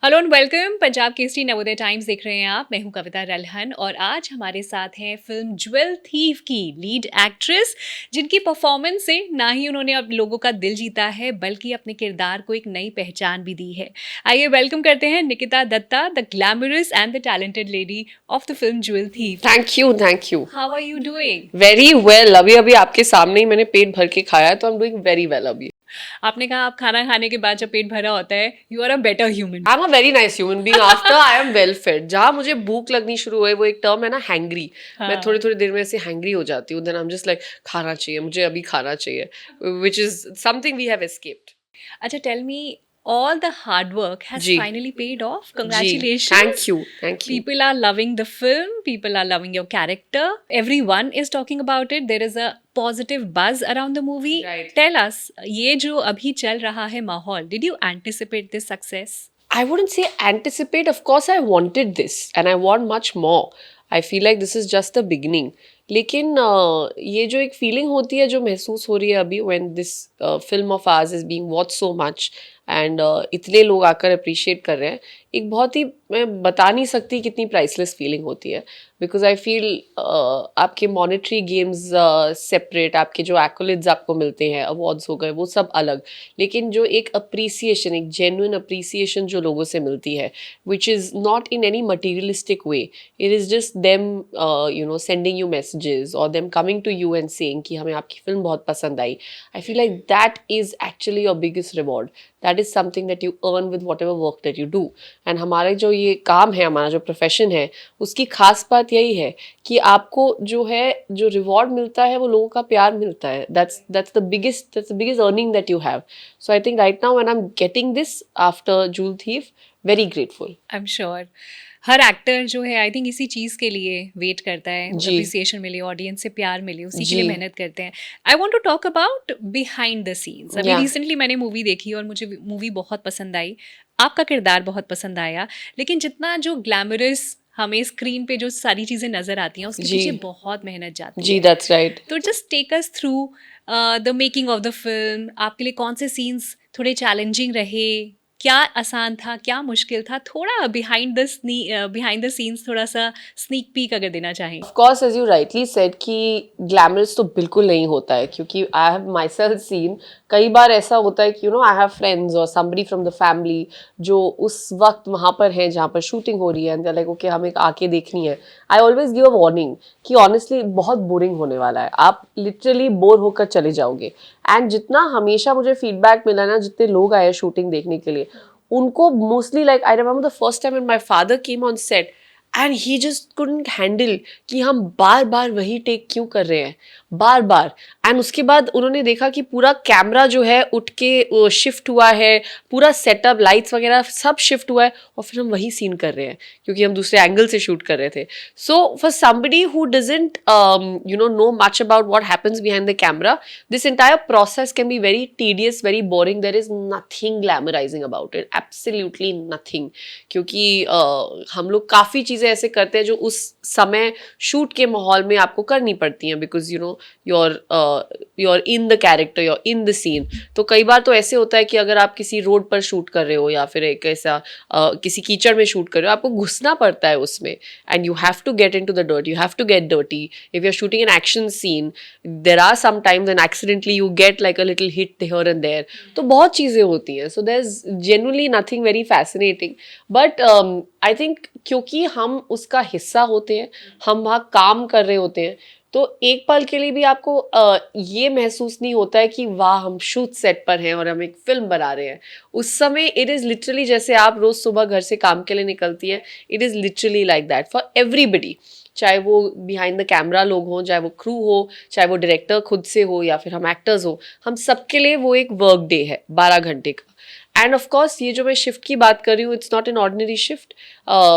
Hello and welcome. Punjab Kesari Navodaya times देख रहे हैं आप। मैं हूं कविता रलहन और आज हमारे साथ हैं फिल्म ज्वेल थीव की लीड एक्ट्रेस, जिनकी परफॉर्मेंस से ना ही उन्होंने अब लोगों का दिल जीता है बल्कि अपने किरदार को एक नई पहचान भी दी है। आइए वेलकम करते हैं Nikita Datta, the glamorous and the talented lady of the film jewel thief. Thank you thank you. How are you doing? Very well. अभी अभी आपके सामने ही मैंने पेट भर के खाया है, तो I am doing very well अभी। आपने कहा आप खाना खाने के बाद जब पेट भरा होता है you are a better human. I am a very nice human being after I am well fed. जहाँ मुझे भूख लगनी शुरू हुई, वो एक टर्म है ना, हैंग्री। मैं थोड़ी हाँ। थोड़ी देर में ऐसे हैंग्री हो जाती हूँ। Then I am just like खाना चाहिए, मुझे अभी खाना चाहिए, which is something we have escaped. Acha, tell me, all the hard work has जी finally paid off. जी। Thank Congratulations. You thank you. People are loving the film. People are loving your character. Everyone is talking about it. There is a positive buzz around the movie. Right. Tell us, ये जो अभी चल रहा है माहौल, did you anticipate this success? I wouldn't say anticipate. Of course, I wanted this and I want much more. I feel like this is just the beginning. लेकिन ये जो एक फीलिंग होती है जो महसूस हो रही है अभी, when this film of ours is being watched so much and इतने लोग आकर अप्रिशिएट कर रहे हैं, एक बहुत ही, मैं बता नहीं सकती कितनी प्राइसलेस फीलिंग होती है। बिकॉज आई फील आपके मॉनेटरी गेम्स सेपरेट, आपके जो एक्कोलिड्स आपको मिलते हैं, अवार्ड्स हो गए, वो सब अलग। लेकिन जो एक अप्रिसिएशन, एक जेन्युइन अप्रिसिएशन जो लोगों से मिलती है, which is not in any materialistic way, it is just them sending you messages और them coming to you and saying कि हमें आपकी फिल्म बहुत पसंद आई। I feel like that is actually your biggest reward. That is something that you earn with whatever work that you do. And हमारे जो ये काम है, हमारा जो प्रोफेशन है, उसकी खास बात यही है कि आपको जो है, जो रिवॉर्ड मिलता है, वो लोगों का प्यार मिलता है। That's the biggest earning that you have. So I think right now when I am getting this after joule thief, very grateful. I am sure her actor जो है आई थिंक इसी चीज़ के लिए वेट करता है, जी अप्रिसिएशन मिले, audience से प्यार मिले, उसी के जी। लिए मेहनत करते हैं। I want to talk about behind the scenes. अभी या रिसेंटली मैंने मूवी देखी और मुझे मूवी बहुत पसंद आई। आपका किरदार बहुत पसंद आया, लेकिन जितना जो ग्लैमरस हमें स्क्रीन पे जो सारी चीज़ें नज़र आती हैं उसके जी पीछे बहुत मेहनत जाती जी। है। That's right. तो just take us through the making of the film. आपके लिए कौन से सीन्स थोड़े चैलेंजिंग रहे, क्या आसान था, क्या मुश्किल था? थोड़ा बिहाइंड द सीन्स थोड़ा सा स्नीक पीक अगर देना चाहें। Of course, as you rightly said कि ग्लैमरस तो बिल्कुल नहीं होता है, क्योंकि I have myself seen. कई बार ऐसा होता है कि आई हैव फ्रेंड्स और समबडी फ्रॉम द फैमिली जो उस वक्त वहाँ पर है जहाँ पर शूटिंग हो रही है, एंड लाइक ओके हमें आके देखनी है। I always give a warning कि ऑनेस्टली बहुत बोरिंग होने वाला है, आप लिटरली बोर होकर चले जाओगे। एंड जितना हमेशा मुझे फीडबैक मिला ना, जितने लोग आए शूटिंग देखने के लिए, उनको mostly, like I remember the first time when my father came on set and he just couldn't handle कि हम बार बार वही टेक क्यों कर रहे हैं, बार बार। एंड उसके बाद उन्होंने देखा कि पूरा कैमरा जो है उठ के शिफ्ट हुआ है, पूरा सेटअप, लाइट्स वगैरह सब शिफ्ट हुआ है, और फिर हम वही सीन कर रहे हैं क्योंकि हम दूसरे एंगल से शूट कर रहे थे। So for somebody who doesn't know much about what happens behind the camera, this entire process can be very tedious, very boring. There is nothing glamorising about it, absolutely nothing. क्योंकि हम लोग काफ़ी चीज़ें ऐसे करते हैं जो उस समय शूट के माहौल में आपको करनी पड़ती हैं, because you're in the character, you're in the scene. तो कई बार तो ऐसे होता है कि अगर आप किसी रोड पर शूट कर रहे हो या फिर एक ऐसा किसी कीचड़ में शूट कर रहे हो, आपको घुसना पड़ता है उसमें, and you have to get into the dirt, you have to get dirty. If you are shooting an action scene, there are some times and accidentally you get like a little hit here and there. तो बहुत चीज़ें होती हैं। So there is genuinely nothing very fascinating, but I think क्योंकि हम उसका हिस्सा होते हैं, हम वहाँ काम कर रहे होते हैं, तो एक पल के लिए भी आपको ये महसूस नहीं होता है कि वाह हम शूट सेट पर हैं और हम एक फिल्म बना रहे हैं। उस समय इट इज़ लिटरली जैसे आप रोज़ सुबह घर से काम के लिए निकलती है, it is literally like that for everybody. चाहे वो बिहाइंड द कैमरा लोग हों, चाहे वो क्रू हो, चाहे वो डायरेक्टर खुद से हो, या फिर हम एक्टर्स हो, हम सबके लिए वो एक वर्क डे है 12 घंटे का। एंड ऑफ कोर्स ये जो मैं शिफ्ट की बात कर रही हूँ, it's not an ordinary shift.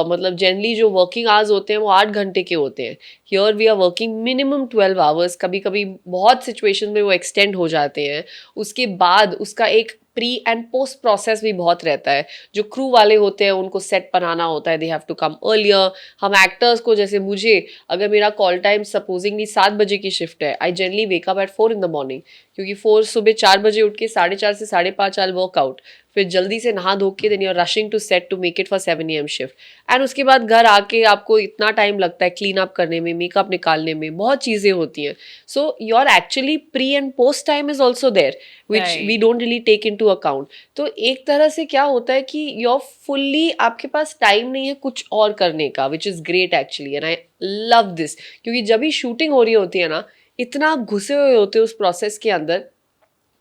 मतलब जनरली जो वर्किंग आवर्स होते हैं वो 8 घंटे के होते हैं। Here we are working minimum 12 hours, कभी कभी बहुत सिचुएशन में वो एक्सटेंड हो जाते हैं। उसके बाद उसका एक प्री एंड पोस्ट प्रोसेस भी बहुत रहता है. जो क्रू वाले होते हैं उनको सेट पर आना होता है, they have to come earlier. हम एक्टर्स को, जैसे मुझे, अगर मेरा कॉल टाइम सपोजिंगली 7 बजे की शिफ्ट है, I generally wake up at 4 in the morning, क्योंकि 4 सुबह 4 बजे उठ के 4:30 से 5:30 आई वर्कआउट, फिर जल्दी से नहा धो के then you are rushing to set to make it for 7 AM shift. And उसके बाद घर आके आपको इतना टाइम लगता है क्लीन अप करने में, मेकअप निकालने में, बहुत चीज़ें होती हैं. So your actually pre and post time is also there which Right. We don't really take into account. तो एक तरह से क्या होता है कि योर फुल्ली आपके पास टाइम नहीं है कुछ और करने का, which is great actually, and I love this. क्योंकि जब भी शूटिंग हो रही होती है ना, इतना आप घुसे हुए होते हो उस प्रोसेस के अंदर,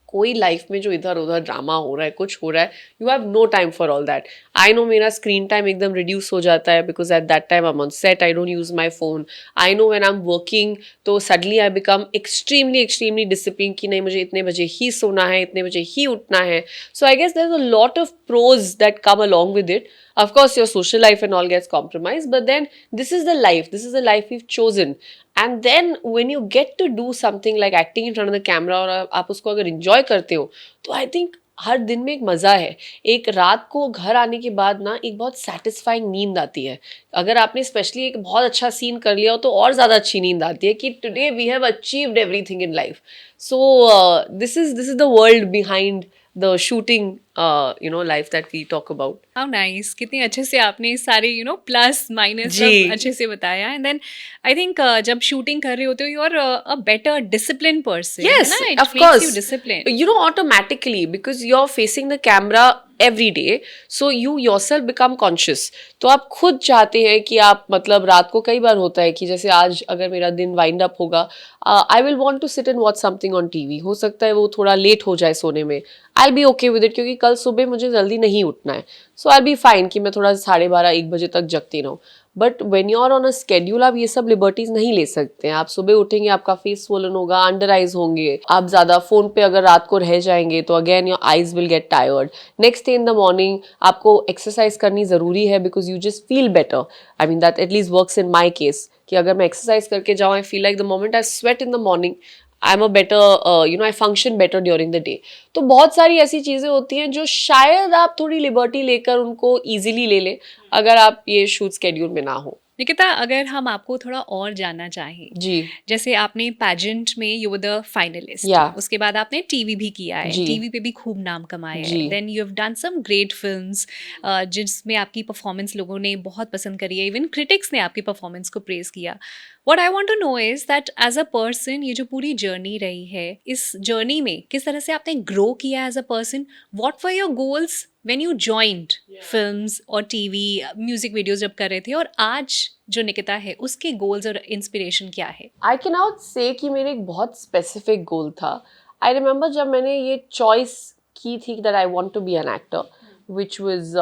कोई लाइफ में जो इधर उधर ड्रामा हो रहा है, कुछ हो रहा है, you have no time for all that. I know मेरा स्क्रीन टाइम एकदम रिड्यूस हो जाता है, because at that time I am on set, I don't use my phone. I know when I am working, तो suddenly I become extremely discipline कि नहीं, मुझे इतने बजे ही सोना है, इतने बजे ही उठना है. So I guess there is a lot of pros that come along with it. Of course, your social life and all gets compromised, but then this is the life. This is the life we've chosen. And then when you get to do something like acting in front of the camera, और आप उसको अगर enjoy करते हो, तो I think हर दिन में एक मज़ा है. एक रात को घर आने के बाद ना एक बहुत सेटिस्फाइंग नींद आती है. अगर आपने स्पेशली एक बहुत अच्छा सीन कर लिया हो तो और ज़्यादा अच्छी नींद आती है कि today we have achieved everything in life. So this is the world behind the shooting life that we talk about. How nice, कितने अच्छे से आपने सारे प्लस माइनस जी. सब अच्छे से बताया. एंड देन आई थिंक जब शूटिंग कर रहे होते हो, you are a better discipline person. Yes, है ना, it of makes course. You discipline. Automatically, because you're facing the camera every day, so you yourself become conscious. तो आप खुद चाहते हैं कि आप, मतलब रात को कई बार होता है कि जैसे आज अगर मेरा दिन वाइंड अप होगा, I will want to sit and watch something on TV. हो सकता है वो थोड़ा लेट हो जाए सोने में, आई बी ओके विद इट, क्योंकि कल सुबह मुझे जल्दी नहीं उठना है. सो आई बी फाइन कि मैं थोड़ा 12:30-1 बजे तक जगती रहूँ. But when you are on a schedule, आप ये सब लिबर्टीज नहीं ले सकते हैं. आप सुबह उठेंगे, आपका फेस स्वोलन होगा, अंडर आइज होंगे, आप ज़्यादा फ़ोन पे अगर रात को रह जाएंगे तो again your eyes will get tired. Next day in the morning आपको एक्सरसाइज करनी ज़रूरी है, because you just feel better. I mean that at least works in my case, कि अगर मैं एक्सरसाइज करके जाऊँ, आई feel like the moment I sweat in the morning, I am a better, I function better during the day. तो बहुत सारी ऐसी चीज़ें होती हैं जो शायद आप थोड़ी लिबर्टी लेकर उनको ईजिली ले लें, अगर आप ये शूट स्केड्यूल में ना हो. निकिता, अगर हम आपको थोड़ा और जानना चाहें, जी. जैसे आपने पैजेंट में you were the finalist, Yeah. उसके बाद आपने टीवी भी किया है, जी. टीवी पे भी खूब नाम कमाया है, जी. Then you have done some great films जिसमें आपकी परफॉर्मेंस लोगों ने बहुत पसंद करी है, इवन क्रिटिक्स ने आपकी परफॉर्मेंस को प्रेज किया. What I want to know is that as a person, ये जो पूरी जर्नी रही है, इस जर्नी में किस तरह से आपने ग्रो किया as a person. What were your goals when you joined films और टीवी म्यूजिक वीडियोस जब कर रहे थे, और आज जो निकिता है उसके गोल्स और इंस्पिरेशन क्या है? आई कैन नॉट से कि मेरे एक बहुत स्पेसिफिक गोल था. आई रिमेंबर जब मैंने ये चॉइस की थी that I want to be an actor, which was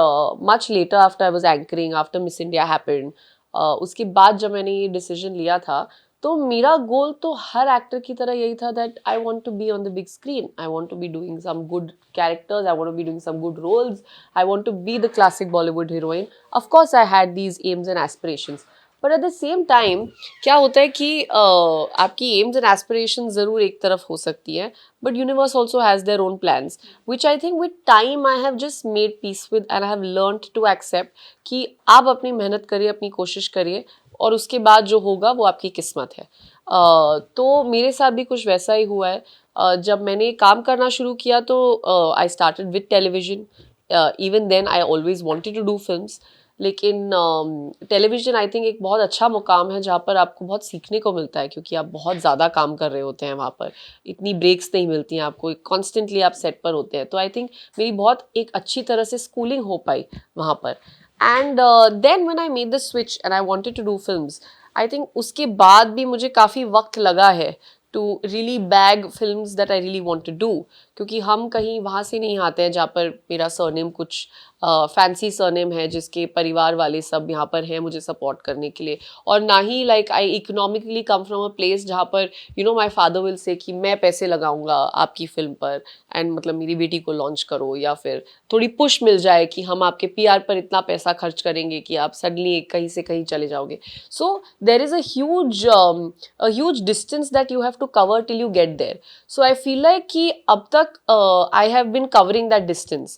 much later after I was anchoring, after Miss India happened. उसके बाद जब मैंने ये डिसीजन लिया था, तो मेरा गोल तो हर एक्टर की तरह यही था that I want to be on the big screen, I want to be doing some good characters, I want to be doing some good roles, I want to be the classic Bollywood heroine. Of course I had these aims and aspirations, but at the same time क्या होता है कि आपकी AIIMS and aspiration ज़रूर एक तरफ हो सकती है, but universe also has their own plans, which I think with time I have just made peace with and I have learned to accept कि आप अपनी मेहनत करिए, अपनी कोशिश करिए, और उसके बाद जो होगा वो आपकी किस्मत है. तो मेरे साथ भी कुछ वैसा ही हुआ है. जब मैंने काम करना शुरू किया तो I started with television. Even then I always wanted to do films, लेकिन टेलीविज़न आई थिंक एक बहुत अच्छा मुकाम है जहाँ पर आपको बहुत सीखने को मिलता है, क्योंकि आप बहुत ज़्यादा काम कर रहे होते हैं वहाँ पर, इतनी ब्रेक्स नहीं मिलती हैं आपको, कॉन्स्टेंटली आप सेट पर होते हैं. तो आई थिंक मेरी बहुत एक अच्छी तरह से स्कूलिंग हो पाई वहाँ पर. And then when I made the switch and I wanted to do films, I think उसके बाद भी मुझे काफ़ी वक्त लगा है to really bag films that I really want to do, क्योंकि हम कहीं वहाँ से नहीं आते हैं जहाँ पर मेरा सरनेम कुछ फैंसी सरनेम है जिसके परिवार वाले सब यहाँ पर हैं मुझे सपोर्ट करने के लिए, और ना ही like I economically come from a place जहाँ पर माई फादर विल से कि मैं पैसे लगाऊंगा आपकी फिल्म पर एंड मतलब मेरी बेटी को लॉन्च करो, या फिर थोड़ी पुश मिल जाए कि हम आपके पीआर पर इतना पैसा खर्च करेंगे कि आप सडनली कहीं से कहीं चले जाओगे. So there is a huge distance that you have to cover till you get there. So I feel like कि अब तक I have been covering that distance.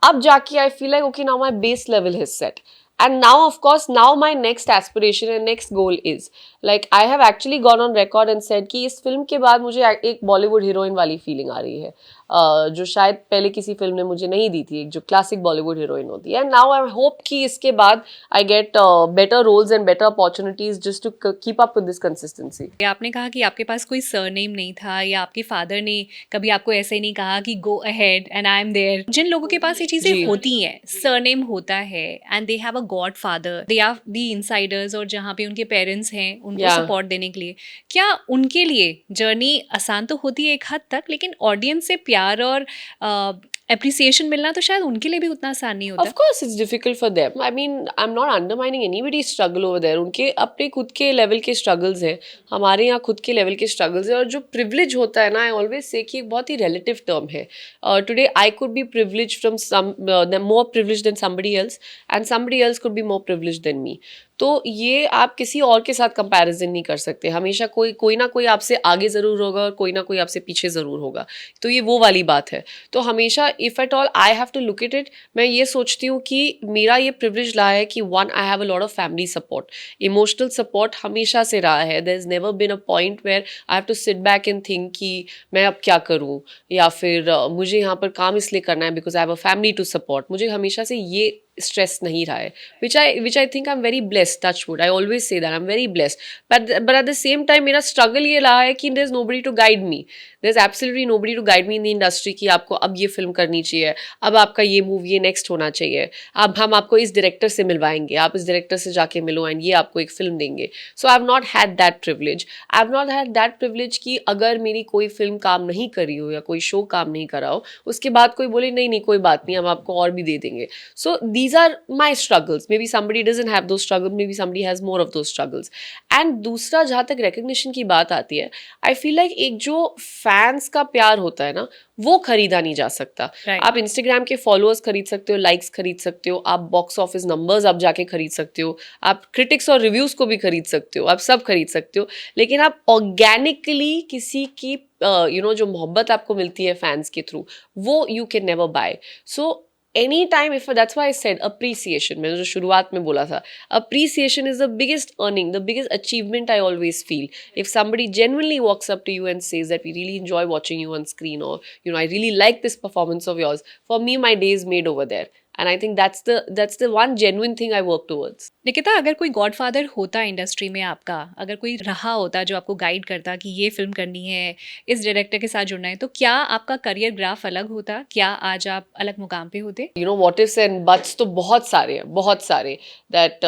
अब जाके I feel like okay now my base level is set. And now of course now my next aspiration and next goal is like I have actually gone on record and said कि इस film के बाद मुझे एक Bollywood heroine वाली feeling आ रही है, जो शायद पहले किसी फिल्म ने मुझे नहीं दी थी, एक जो क्लासिक बॉलीवुड हीरोइन होती है. एंड नाउ आई होप कि इसके बाद I get better roles and better opportunities just to keep up with this consistency. आपने कहा कि आपके पास कोई सरनेम नहीं था या आपके फादर ने कभी आपको ऐसे नहीं कहा कि go ahead and I am there. जिन लोगों के पास ये चीजें जी. होती हैं, सरनेम होता है and they have a godfather, they are the insiders, और जहाँ पे उनके पेरेंट्स हैं उनको Yeah. सपोर्ट देने के लिए, क्या उनके लिए जर्नी आसान तो होती है एक हद तक, लेकिन ऑडियंस से प्यार और एप्रिसिएशन मिलना तो शायद उनके लिए भी उतना आसान नहीं होता. Of course, it's difficult for them. I mean, I'm not undermining anybody's struggle over there. उनके अपने खुद के लेवल के struggles हैं, हमारे यहाँ खुद के लेवल के struggles हैं, और जो privilege होता है ना, I always say कि एक बहुत ही relative term है. Today I could be privileged from more privileged than somebody else, and somebody else could be more privileged than me. तो ये आप किसी और के साथ कंपैरिजन नहीं कर सकते. हमेशा कोई ना कोई आपसे आगे ज़रूर होगा और कोई ना कोई आपसे पीछे ज़रूर होगा. तो ये वो वाली बात है. तो हमेशा if at all I have to look at it, मैं ये सोचती हूँ कि मेरा ये प्रिविलेज रहा है कि one I have a lot of family support, emotional support हमेशा से रहा है. There is never been a point where I have to sit back and think कि मैं अब क्या करूँ, या फिर मुझे यहाँ पर काम इसलिए करना है because I have a family to support. मुझे हमेशा से ये stress नहीं रहा है, which I think I'm very blessed, touch wood, I always say that I'm very blessed, but at the same time मेरा struggle ये रहा है कि there's nobody to guide me, there's absolutely nobody to guide me in the industry कि आपको अब ये film करनी चाहिए, अब आपका ये मूव ये नेक्स्ट होना चाहिए, अब हम आपको इस डायरेक्टर से मिलवाएंगे, आप इस डायरेक्टर से जाके मिलो एंड ये आपको एक फिल्म देंगे. So I have not had that privilege. I have not had that privilege कि अगर मेरी कोई फिल्म काम नहीं करी हो या कोई शो काम नहीं करा हो, उसके बाद कोई बोले नहीं नहीं कोई बात नहीं हम आपको और भी दे देंगे. सो these are my struggles. Maybe somebody doesn't have those struggles, maybe somebody has more of those struggles. And दूसरा जहाँ तक recognition की बात आती है, I feel like एक जो fans का प्यार होता है ना, वो खरीदा नहीं जा सकता. Right. आप Instagram के followers खरीद सकते हो, likes खरीद सकते हो, आप box office numbers आप जाके खरीद सकते हो, आप critics और reviews को भी खरीद सकते हो, आप सब खरीद सकते हो, लेकिन आप organically किसी की जो मोहब्बत आपको मिलती है फैंस के थ्रू, वो you can never buy. So any time if that's why I said appreciation, मैंने जो शुरुआत में बोला था, appreciation is the biggest earning, the biggest achievement I always feel. If somebody genuinely walks up to you and says that we really enjoy watching you on screen, or I really like this performance of yours, for me my day is made over there. And I think that's the one genuine thing I work towards. Nikita, अगर कोई godfather होता industry में आपका, अगर कोई रहा होता जो आपको गाइड करता कि ये फिल्म करनी है, इस डायरेक्टर के साथ जुड़ना है, तो क्या आपका करियर ग्राफ अलग होता? क्या आज आप अलग मुकाम पे होते? What ifs and buts तो बहुत सारे हैं, बहुत सारे. That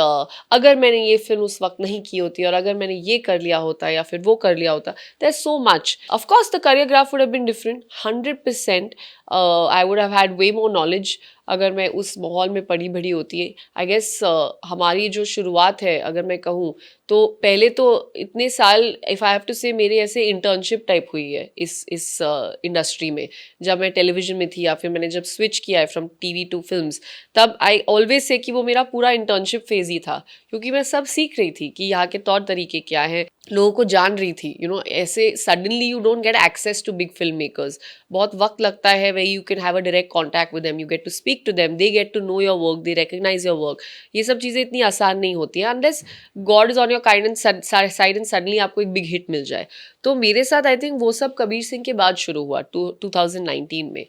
अगर मैंने ये फिल्म उस वक्त नहीं की होती, और अगर मैंने ये कर लिया होता या फिर वो कर लिया होता, there's so much. Of course the career graph would have been different, 100%. I would have had way more knowledge अगर मैं उस माहौल में पड़ी बढ़ी होती है. आई गेस हमारी जो शुरुआत है अगर मैं कहूँ तो पहले तो इतने साल इफ़ आई हैव टू से मेरे ऐसे इंटर्नशिप टाइप हुई है इस इंडस्ट्री में. जब मैं टेलीविजन में थी या फिर मैंने जब स्विच किया है फ्रॉम टीवी टू फिल्म्स, तब आई ऑलवेज से कि वो मेरा पूरा इंटर्नशिप फेज ही था, क्योंकि मैं सब सीख रही थी कि यहाँ के तौर तरीके क्या हैं, लोगों को जान रही थी. ऐसे suddenly you don't get access to big filmmakers. बहुत वक्त लगता है way you can have a direct contact with them, you get to speak to them, they get to know your work, they recognise your work. ये सब चीज़ें इतनी आसान नहीं होती हैं unless God is on your kind and side and suddenly आपको एक बिग हिट मिल जाए. तो मेरे साथ आई थिंक वो सब कबीर सिंह के बाद शुरू हुआ 2019 में.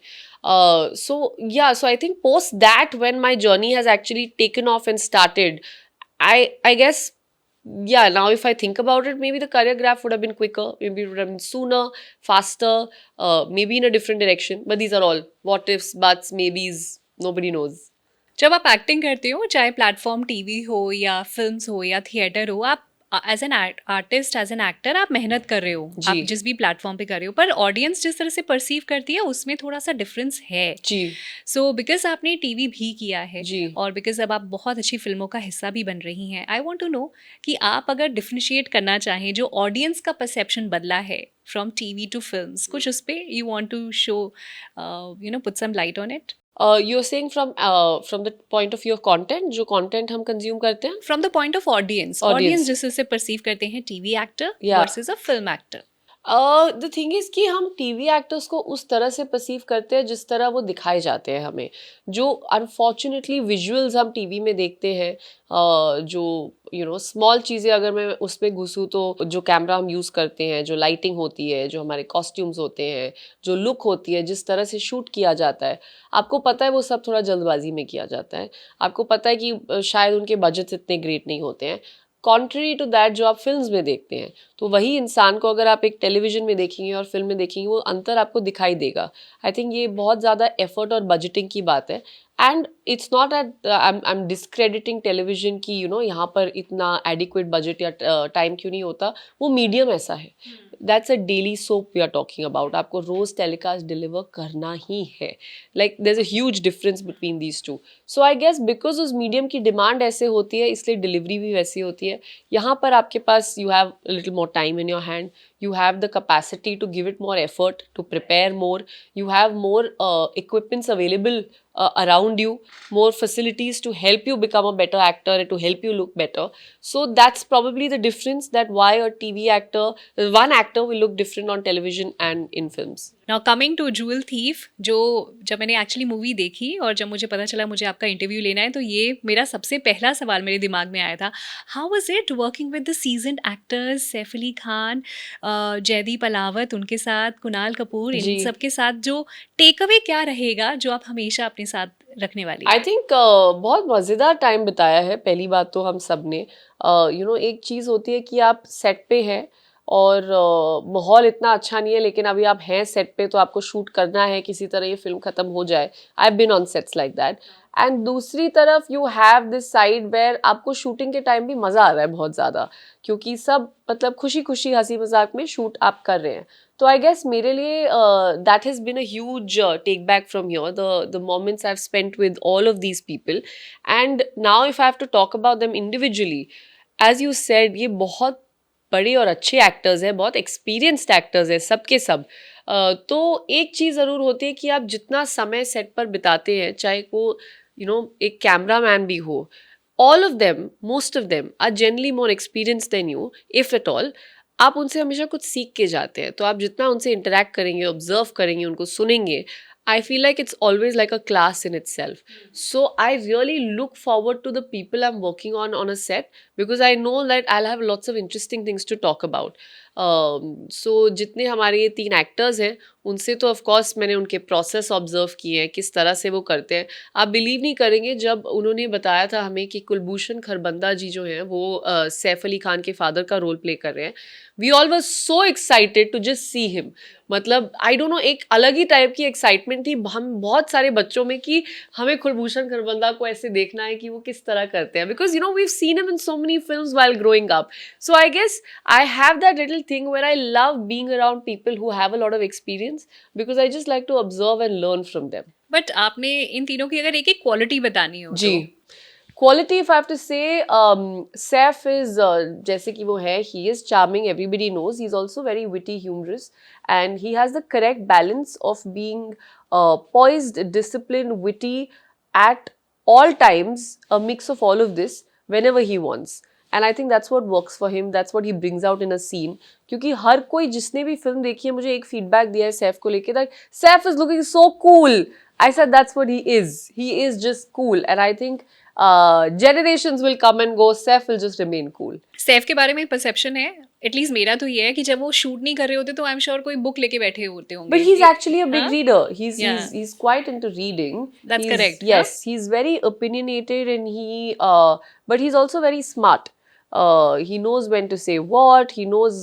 So I think post that when my journey has actually taken off and started, I guess, yeah, now if I think about it, maybe the career graph would have been quicker, maybe it would have been sooner, faster, maybe in a different direction. But these are all what ifs, buts, maybes, nobody knows. जब आप acting करते हो, चाहे platform TV हो या films हो या theatre हो, आप as an artist, as an actor आप मेहनत कर रहे हो, आप जी जिस भी प्लेटफॉर्म पे कर रहे हो, पर ऑडियंस जिस तरह से परसीव करती है उसमें थोड़ा सा डिफरेंस है। जी सो बिकॉज आपने टीवी भी किया है जी और बिकॉज अब आप बहुत अच्छी फिल्मों का हिस्सा भी बन रही हैं, आई वांट टू नो कि आप अगर डिफरेंशिएट करना चाहें जो ऑडियंस का परसेप्शन बदला है फ्रॉम टीवी टू फिल्म्स, कुछ उस पे you want to show, put some light on it. You are saying from the point of view of content, जो कंटेंट हम कंज्यूम करते हैं, from the point of audience, audience audience, जिस तरह से परसीव करते हैं टीवी एक्टर या versus a film actor. The thing is कि हम टीवी एक्टर्स को उस तरह से परसीव करते हैं जिस तरह वो दिखाए जाते हैं हमें। जो अनफॉर्चुनेटली विजुअल्स हम टीवी में देखते हैं, जो स्मॉल चीज़ें अगर मैं उसमें घुसूँ तो जो कैमरा हम यूज़ करते हैं, जो लाइटिंग होती है, जो हमारे कॉस्ट्यूम्स होते हैं, जो लुक होती है, जिस तरह से शूट किया जाता है, आपको पता है वो सब थोड़ा जल्दबाजी में किया जाता है। आपको पता है कि शायद उनके बजट्स इतने ग्रेट नहीं होते हैं, कॉन्ट्री टू दैट जो आप फिल्म्स में देखते हैं। तो वही इंसान को अगर आप एक टेलीविजन में देखेंगे और फिल्म में देखेंगे, वो अंतर आपको दिखाई देगा। आई थिंक ये बहुत ज़्यादा एफर्ट और बजटिंग की बात है। And it's not at I am discrediting television की यहाँ पर इतना एडिक्वेट बजट या टाइम क्यों नहीं होता। वो मीडियम ऐसा है, that's a daily soap we are talking about. आपको रोज टेलीकास्ट डिलीवर करना ही है। Like there is a huge difference between these two. So I guess because उस मीडियम की डिमांड ऐसे होती है, इसलिए डिलीवरी भी वैसी होती है। यहाँ पर आपके पास you have little more time in your hand, you have the capacity to give it more effort, to prepare more, you have more equipments available around you, more facilities to help you become a better actor and to help you look better. So that's probably the difference, that why a TV actor, one actor will look different on television and in films. Now coming two joule thief, जो जब मैंने actually movie देखी और जब मुझे पता चला मुझे आपका इंटरव्यू लेना है, तो ये मेरा सबसे पहला सवाल मेरे दिमाग में आया था, how was it working with the seasoned actors, Saif Ali Khan, Jaideep Ahlawat, उनके साथ कुणाल कपूर, इन जी सब के साथ जो टेक अवे क्या रहेगा जो आप हमेशा अपने साथ रखने वाली आई हैं? थिंक बहुत मज़ेदार टाइम बिताया है। पहली बात तो हम सब ने, एक चीज़ होती है कि आप सेट पे हैं और माहौल इतना अच्छा नहीं है, लेकिन अभी आप हैं सेट पे तो आपको शूट करना है, किसी तरह ये फिल्म ख़त्म हो जाए। I have been on sets like that. And दूसरी तरफ you have this side where आपको शूटिंग के टाइम भी मज़ा आ रहा है बहुत ज़्यादा, क्योंकि सब मतलब खुशी खुशी हंसी मजाक में शूट आप कर रहे हैं। तो आई गेस मेरे लिए that has been a huge take back from here, the moments I have spent with all of these people. And now if I have to talk about them individually, as you said, ये बहुत बड़े और अच्छे actors हैं, बहुत experienced actors हैं सबके सब। तो एक चीज़ ज़रूर होती है कि आप जितना समय सेट पर बिताते हैं, चाहे वो एक कैमरा मैन भी हो, all of them, most of them are generally more experience than you, if at all. आप उनसे हमेशा कुछ सीख के जाते हैं। तो आप जितना उनसे इंटरेक्ट करेंगे, ऑब्जर्व करेंगे, उनको सुनेंगे, I feel like it's always like a class in itself. So I really look forward to the people I'm working on a set, because I know that I'll have lots of interesting things to talk about. So जितने हमारे ये 3 actors हैं, उनसे तो of course मैंने उनके process observe किए हैं, किस तरह से वो करते हैं। आप बिलीव नहीं करेंगे, जब उन्होंने बताया था हमें कि कुलभूषण खरबंदा जी जो हैं वो सैफ अली खान के फादर का रोल प्ले कर रहे हैं, we all were so excited to just see him. मतलब आई डोंट नो, एक अलग ही टाइप की एक्साइटमेंट थी हम बहुत सारे बच्चों में कि हमें कुलभूषण खरबंदा को ऐसे देखना है कि वो किस तरह करते हैं, because we've seen him in so many films while growing up. So I guess I have that little thing where I love being around people who have a lot of experience, because I just like to observe and learn from them. But आपने इन तीनों की अगर एक एक quality बतानी हो जी, तो quality if I have to say, Saif is जैसे कि वो है, he is charming, everybody knows. He's also very witty, humorous, and he has the correct balance of being poised, disciplined, witty at all times, a mix of all of this whenever he wants. And I think that's what works for him, that's what he brings out in a scene. क्योंकि हर कोई जिसने भी film देखी है, मुझे एक feedback दिया है सैफ को लेके, that Saif is looking so cool. I said that's what he is. He is just cool, and I think generations will come and go. Saif will just remain cool. Saif के बारे में परसेप्शन है, at least मेरा तो ये है कि जब वो शूट नहीं कर रहे होते तो आई एम श्योर कोई बुक लेके बैठे होते होंगे। But he's actually a big हाँ? reader. He's, Yeah. he's quite into reading. That's He's- correct, Yes, he's very opinionated, and but he's also very smart. He knows when to say what. He knows.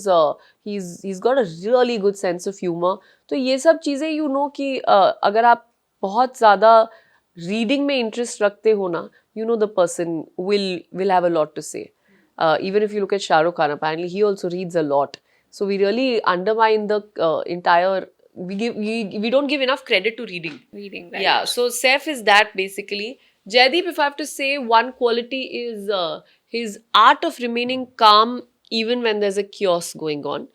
He's got a really good sense of humor. तो ये सब चीज़ें कि अगर आप बहुत ज़्यादा reading में इंटरेस्ट रखते हो ना, the person will have a lot to say. Even if you look at Shah Rukh Khan, apparently he also reads a lot. So we really undermine the entire. We don't give enough credit to reading. Reading, right? Yeah, so Saif is that basically. Jaideep, if I have to say one quality, is his art of remaining calm even when there's a chaos going on,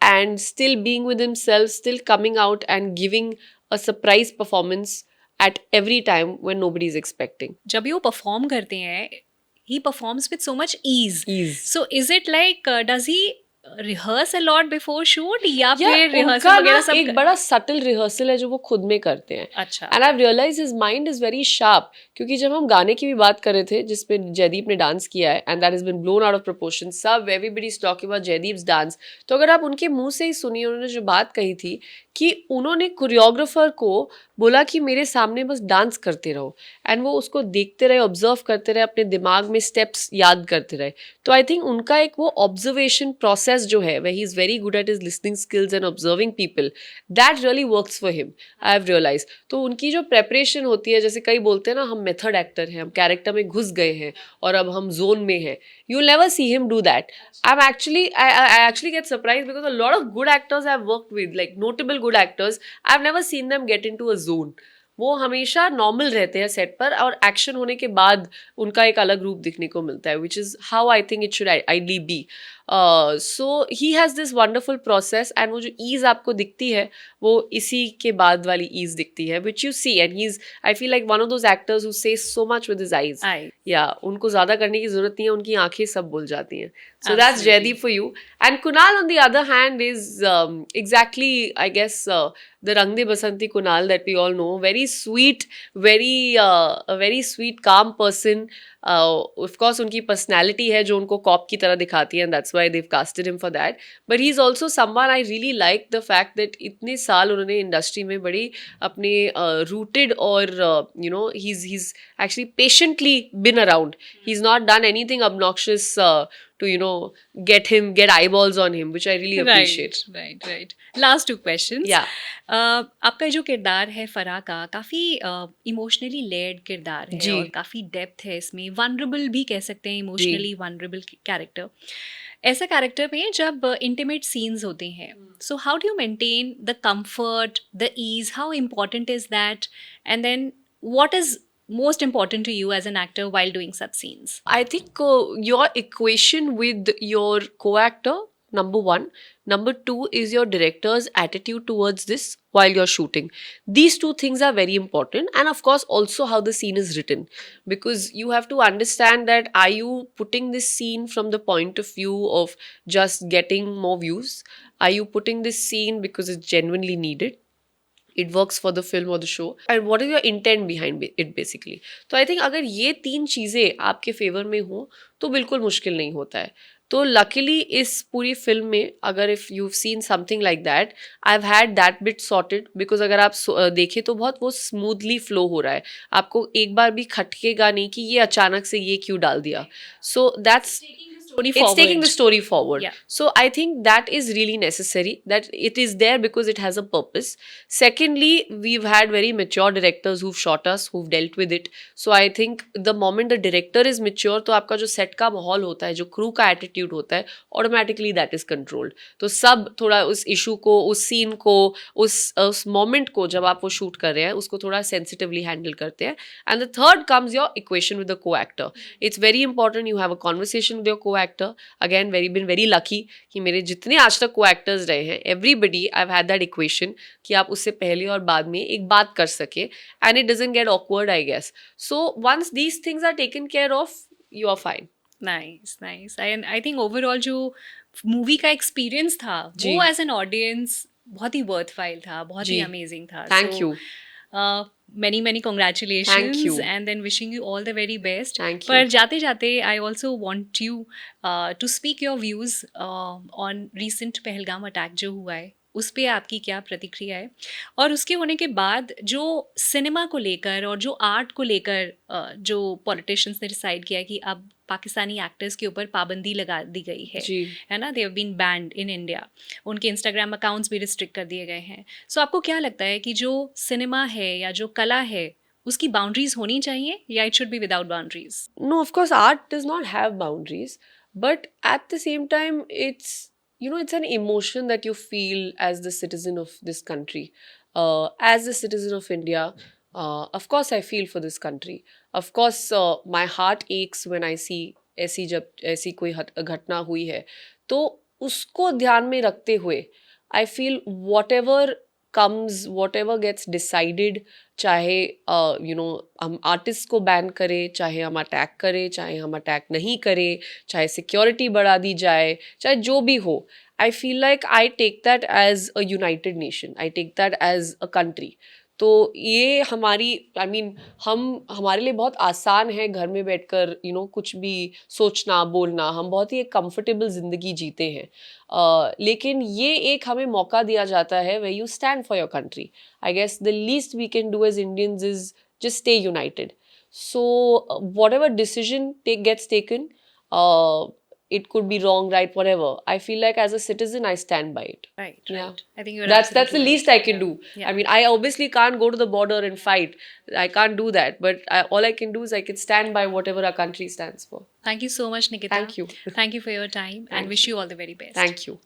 and still being with himself, still coming out and giving a surprise performance at every time when nobody's expecting. जब भी वो perform करते हैं he performs with so much ease. Ease. So is it like does he rehearse a lot before shoot या या फिर उनका rehearsal ना वगैरह सब एक बड़ा सटल रिहर्सल है जो वो खुद में करते हैं. अच्छा and I realise his mind is very sharp. क्योंकि जब हम गाने की भी बात कर रहे थे जिसमें जयदीप ने डांस किया है, and that has been blown out of proportion, सब everybody is talking about Jaideep's dance. तो अगर आप उनके मुंह से ही सुनिए, उन्होंने जो बात कही थी कि उन्होंने कोरियोग्राफर को बोला कि मेरे सामने बस डांस करते रहो, एंड वो उसको देखते रहे, ऑब्जर्व करते रहे, अपने दिमाग में स्टेप्स याद करते रहे. तो आई थिंक उनका एक वो ऑब्जर्वेशन प्रोसेस जो है, वे he is very good at his listening skills and observing people, that really works for him. I have realise. तो उनकी जो प्रेपरेशन होती है, जैसे कई बोलते हैं ना, हम मेथड एक्टर हैं, हम कैरेक्टर में घुस गए हैं और अब हम जोन में हैं. You'll never see him do that. I actually get surprised because a lot of good actors I've worked with, like notable good actors, I've never seen them get into a zone. वो हमेशा normal रहते हैं set पर, और action होने के बाद उनका एक अलग रूप दिखने को मिलता है, which is how I think it should ideally be. So he has this wonderful process, and वो जो ईज़ आपको दिखती है वो इसी के बाद वाली ईज़ दिखती है, which you see. And he is, I feel like one of those actors who say so much with his eyes. I या उनको ज़्यादा करने की ज़रूरत नहीं है, उनकी आंखें सब बोल जाती हैं. So that's Absolutely. Jaideep for you. And Kunal, on the other hand, is exactly, I guess, the Rang De Basanti Kunal that we all know. Very sweet, a very sweet, calm person. Of course, उनकी personality है जो उनको cop की तरह दिखाती है, and that's why they've casted him for that. But he's also someone I really like the fact that इतने साल उन्होंने industry में बड़ी अपने rooted और you know, he's actually patiently been around. He's not done anything obnoxious to, you know, get eyeballs on him, which I really appreciate. right. Last two questions. Yeah. आपका जो किरदार है फराह का, काफ़ी इमोशनली लेयर्ड किरदार है जी. और काफ़ी डेप्थ है इसमें, वनरेबल भी कह सकते हैं, इमोशनली वनरेबल कैरेक्टर. ऐसा कैरेक्टर में जब इंटीमेट सीन्स होते हैं, so how do you maintain the comfort, the ease, how important is that, and then what is most important to you as an actor while doing such scenes? I think your equation with your co-actor, number one. Number two is your director's attitude towards this while you're shooting. These two things are very important. And of course, also how the scene is written. Because you have to understand that, are you putting this scene from the point of view of just getting more views? Are you putting this scene because it's genuinely needed? It works for the film or the show, and what is your intent behind it basically. तो I think अगर ये तीन चीज़ें आपके favour में हो तो बिल्कुल मुश्किल नहीं होता है. तो लकीली इस पूरी फिल्म में, अगर if you seen something like that, I have had that bit sorted. Because अगर आप देखें तो बहुत वो स्मूथली फ्लो हो रहा है, आपको एक बार भी खटकेगा नहीं कि ये अचानक से ये क्यों डाल दिया. So that's it's taking the story forward. Yeah. So I think that is really necessary, that it is there because it has a purpose. Secondly, we've had very mature directors who've shot us, who've dealt with it. So I think the moment the director is mature, तो आपका जो set का माहौल होता है, जो crew का attitude होता है, automatically that is controlled. तो सब थोड़ा उस issue को, उस scene को, उस moment को जब आप वो shoot कर रहे हैं, उसको थोड़ा sensitively handle करते हैं. And the third comes your equation with the co-actor. It's very important you have a conversation with your co-actor. Again, been very lucky कि मेरे जितने आज तक co-actors रहे हैं, everybody I've had that equation कि आप उससे पहले और बाद में एक बात कर सके, and it doesn't get awkward, I guess. So once these things are taken care of, you are fine. Nice. I think overall जो मूवी का एक्सपीरियंस था जी. वो एज एन ऑडियंस बहुत ही वर्थवाइल था, बहुत ही जी. अमेजिंग था. Thank you. Many congratulations. Thank you. And then wishing you all the very best. Thank you. पर जाते जाते I also want you to speak your views on recent Pahalgam attack जो हुआ है, उस पे आपकी क्या प्रतिक्रिया है, और उसके होने के बाद जो सिनेमा को लेकर और जो आर्ट को लेकर जो पॉलिटिशियंस ने डिसाइड किया कि अब पाकिस्तानी एक्टर्स के ऊपर पाबंदी लगा दी गई है ना, they have been banned in India, उनके इंस्टाग्राम अकाउंट्स भी रिस्ट्रिक्ट कर दिए गए हैं. सो आपको क्या लगता है कि जो सिनेमा है या जो कला है उसकी बाउंड्रीज होनी चाहिए या it should be without boundaries? No, of course, art does not have boundaries, but at the same time, it's an emotion that you feel as the citizen of this country. As a citizen of India, of course, I feel for this country. Of course, my heart aches when I see ऐसी कोई घटना हुई है, तो उसको ध्यान में रखते हुए I feel whatever gets decided, चाहे हम आर्टिस्ट को बैन करें, चाहे हम अटैक करें, चाहे हम अटैक नहीं करें, चाहे सिक्योरिटी बढ़ा दी जाए, चाहे जो भी हो, I feel like I take that as a united nation, I take that as a country. तो ये हमारी हम हमारे लिए बहुत आसान है घर में बैठकर कुछ भी सोचना बोलना, हम बहुत ही एक कंफर्टेबल ज़िंदगी जीते हैं. लेकिन ये एक हमें मौका दिया जाता है where you stand for your country. I guess the least we can do as Indians is just stay united. So whatever decision gets taken, uh, it could be wrong, right, whatever. I feel like as a citizen, I stand by it. Right, Yeah. right. I think you're That's the absolutely least right. I can Yeah. do. Yeah. I obviously can't go to the border and fight. I can't do that. But all I can do is I can stand by whatever our country stands for. Thank you so much, Nikita. Thank you. Thank you for your time and Thank wish you all the very best. Thank you.